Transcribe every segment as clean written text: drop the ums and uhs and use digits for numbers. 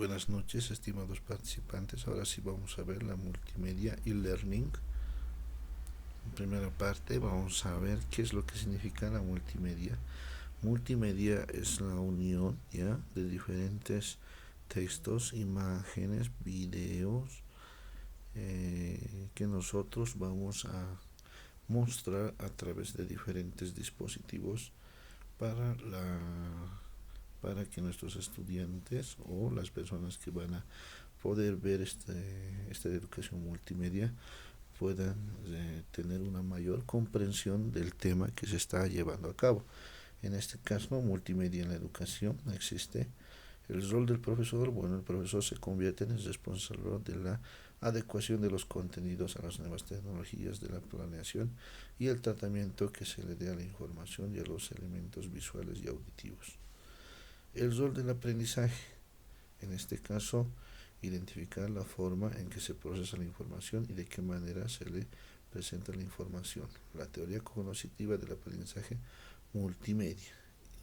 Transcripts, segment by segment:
Buenas noches, estimados participantes. Ahora sí vamos a ver la multimedia y learning. En primera parte vamos a ver qué es lo que significa la multimedia. Multimedia es la unión ya de diferentes textos, imágenes, videos que nosotros vamos a mostrar a través de diferentes dispositivos para la para que nuestros estudiantes o las personas que van a poder ver esta educación multimedia puedan tener una mayor comprensión del tema que se está llevando a cabo. En este caso, multimedia en la educación existe. El rol del profesor, bueno, el profesor se convierte en el responsable de la adecuación de los contenidos a las nuevas tecnologías, de la planeación y el tratamiento que se le dé a la información y a los elementos visuales y auditivos. El rol del aprendizaje, en este caso, identificar la forma en que se procesa la información y de qué manera se le presenta la información. La teoría cognitiva del aprendizaje multimedia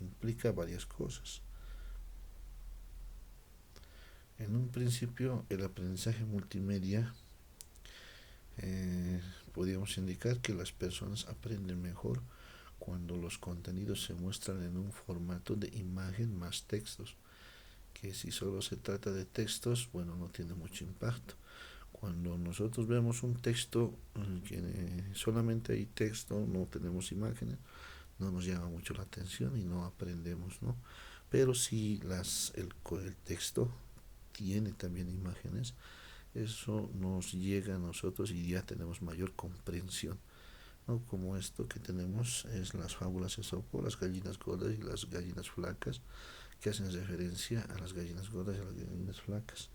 implica varias cosas. En un principio, el aprendizaje multimedia podríamos indicar que las personas aprenden mejor cuando los contenidos se muestran en un formato de imagen más textos, que si solo se trata de textos, bueno, no tiene mucho impacto. Cuando nosotros vemos un texto que solamente hay texto, no tenemos imágenes, no nos llama mucho la atención y no aprendemos, ¿no? Pero si el texto tiene también imágenes, eso nos llega a nosotros y ya tenemos mayor comprensión, ¿no? Como esto que tenemos es las fábulas de Esopo, las gallinas gordas y las gallinas flacas, que hacen referencia a las gallinas gordas y a las gallinas flacas.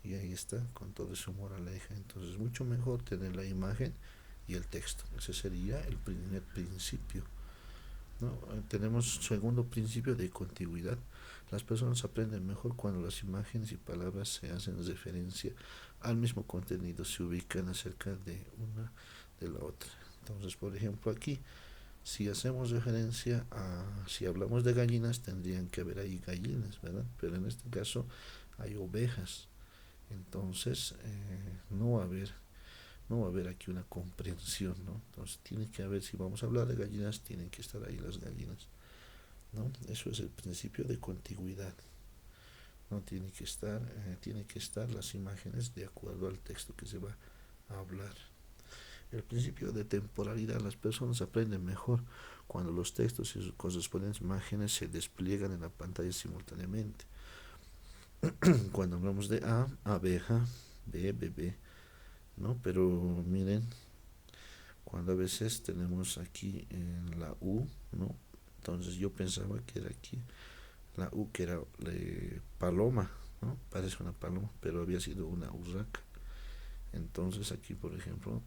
Y ahí está, con todo su moraleja. Entonces, mucho mejor tener la imagen y el texto. Ese sería el primer principio, ¿no? Tenemos segundo principio de contigüidad. Las personas aprenden mejor cuando las imágenes y palabras se hacen referencia al mismo contenido, se ubican acerca de una de la otra. Entonces, por ejemplo, aquí, si hacemos referencia si hablamos de gallinas, tendrían que haber ahí gallinas, ¿verdad? Pero en este caso hay ovejas. Entonces, no va a haber aquí una comprensión, ¿no? Entonces, tiene que haber, si vamos a hablar de gallinas, tienen que estar ahí las gallinas, ¿no? Eso es el principio de contigüidad. No tiene que estar las imágenes de acuerdo al texto que se va a hablar. El principio de temporalidad, las personas aprenden mejor cuando los textos y sus correspondientes imágenes se despliegan en la pantalla simultáneamente. Cuando hablamos de A, abeja, B, bebé, ¿no? Pero miren, cuando a veces tenemos aquí en la U, ¿no? Entonces yo pensaba que era aquí la U, que era paloma, ¿no? Parece una paloma, pero había sido una urraca. Entonces aquí, por ejemplo,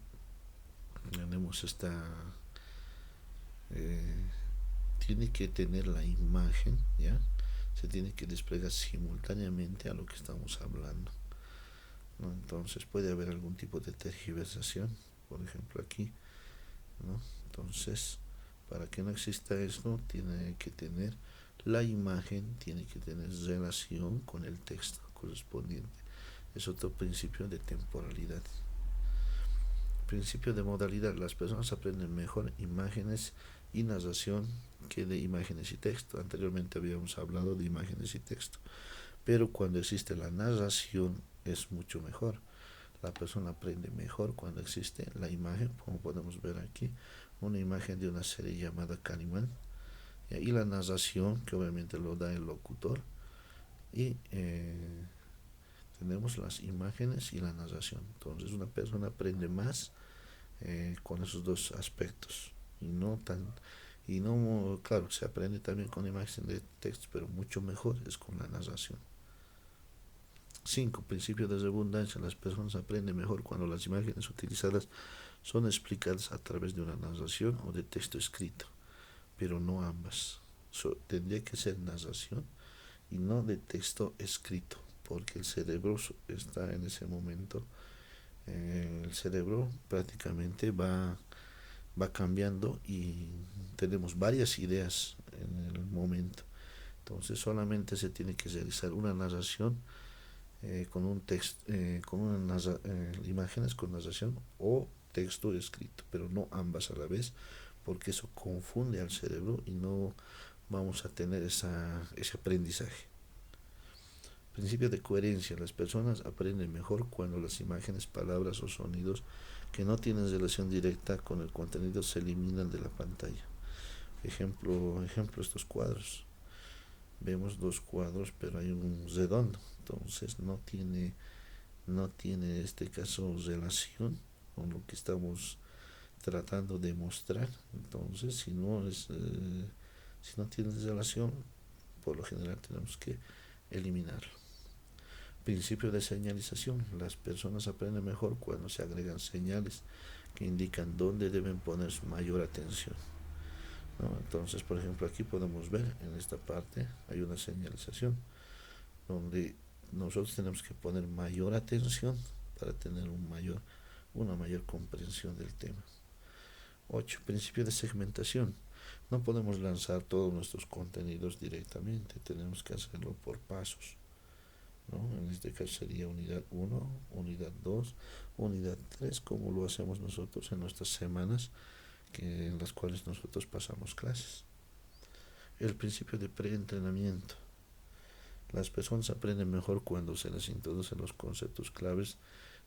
tenemos eh, tiene que tener la imagen, ¿ya? Se tiene que desplegar simultáneamente a lo que estamos hablando, ¿no? Entonces puede haber algún tipo de tergiversación, por ejemplo aquí, ¿no? Entonces, para que no exista esto, tiene que tener la imagen, tiene que tener relación con el texto correspondiente. Es otro principio de temporalidad. Principio de modalidad. Las personas aprenden mejor imágenes y narración que de imágenes y texto. Anteriormente habíamos hablado de imágenes y texto. Pero cuando existe la narración es mucho mejor. La persona aprende mejor cuando existe la imagen, como podemos ver aquí, una imagen de una serie llamada Candyman, y la narración, que obviamente lo da el locutor, y tenemos las imágenes y la narración. Entonces una persona aprende más con esos dos aspectos y no tan y no, claro, se aprende también con imagen de texto, pero mucho mejor es con la narración. 5. Principio de redundancia. Las personas aprenden mejor cuando las imágenes utilizadas son explicadas a través de una narración o de texto escrito, pero no ambas. Tendría que ser narración y no de texto escrito, porque el cerebro está en ese momento, el cerebro prácticamente va cambiando y tenemos varias ideas en el momento. Entonces solamente se tiene que realizar una narración con un texto, con una imágenes con narración o texto escrito, pero no ambas a la vez, porque eso confunde al cerebro y no vamos a tener ese aprendizaje. Principio de coherencia. Las personas aprenden mejor cuando las imágenes, palabras o sonidos que no tienen relación directa con el contenido se eliminan de la pantalla. Ejemplo estos cuadros. Vemos dos cuadros, pero hay un redondo, entonces no tiene este caso relación con lo que estamos tratando de mostrar. Entonces, si no tiene relación, por lo general tenemos que eliminarlo. Principio de señalización. Las personas aprenden mejor cuando se agregan señales que indican dónde deben poner su mayor atención, ¿no? Entonces, por ejemplo, aquí podemos ver en esta parte hay una señalización donde nosotros tenemos que poner mayor atención para tener una mayor comprensión del tema. 8. Principio de segmentación. No podemos lanzar todos nuestros contenidos directamente, tenemos que hacerlo por pasos, ¿no? En este caso sería unidad 1, unidad 2, unidad 3, como lo hacemos nosotros en nuestras semanas en las cuales nosotros pasamos clases. El principio de preentrenamiento. Las personas aprenden mejor cuando se les introducen los conceptos claves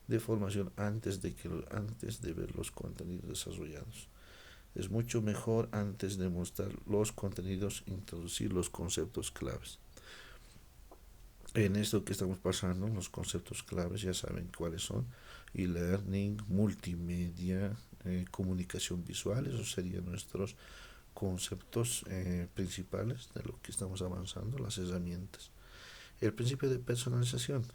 de formación antes de ver los contenidos desarrollados. Es mucho mejor antes de mostrar los contenidos introducir los conceptos claves. En esto que estamos pasando, los conceptos claves ya saben cuáles son: e-learning, multimedia, comunicación visual. Esos serían nuestros conceptos principales de lo que estamos avanzando, las herramientas. El principio de personalización.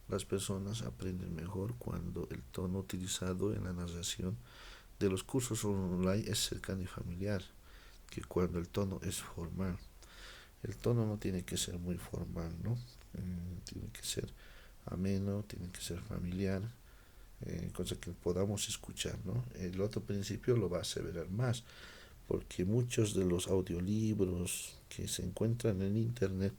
Las personas aprenden mejor cuando el tono utilizado en la narración de los cursos online es cercano y familiar, que cuando el tono es formal. El tono no tiene que ser muy formal, ¿no? Tiene que ser ameno, tiene que ser familiar, cosa que podamos escuchar, ¿no? El otro principio lo va a aseverar más, porque muchos de los audiolibros que se encuentran en internet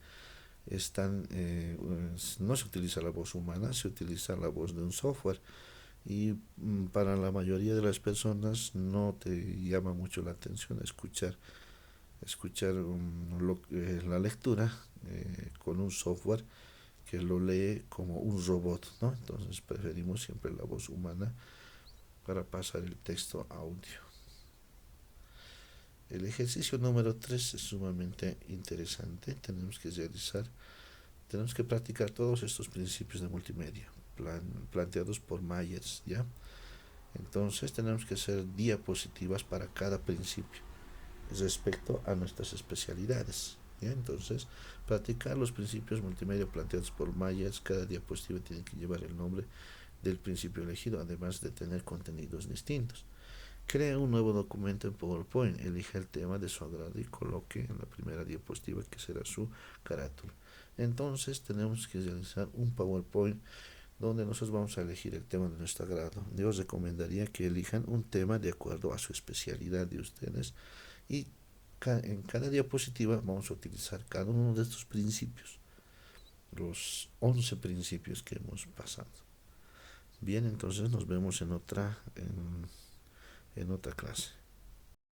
no se utiliza la voz humana, se utiliza la voz de un software, y para la mayoría de las personas no te llama mucho la atención escuchar la lectura con un software que lo lee como un robot, ¿no? Entonces preferimos siempre la voz humana para pasar el texto a audio. El ejercicio número 3 es sumamente interesante. Tenemos que practicar todos estos principios de multimedia planteados por Myers, ¿ya? Entonces tenemos que hacer diapositivas para cada principio respecto a nuestras especialidades, ¿ya? Entonces, practicar los principios multimedia planteados por Myers. Cada diapositiva tiene que llevar el nombre del principio elegido, además de tener contenidos distintos. Crea un nuevo documento en PowerPoint, elige el tema de su agrado y coloque en la primera diapositiva que será su carátula. Entonces tenemos que realizar un PowerPoint donde nosotros vamos a elegir el tema de nuestro agrado. Yo os recomendaría que elijan un tema de acuerdo a su especialidad de ustedes, y en cada diapositiva vamos a utilizar cada uno de estos principios, los 11 principios que hemos pasado. Bien, entonces nos vemos en otra clase.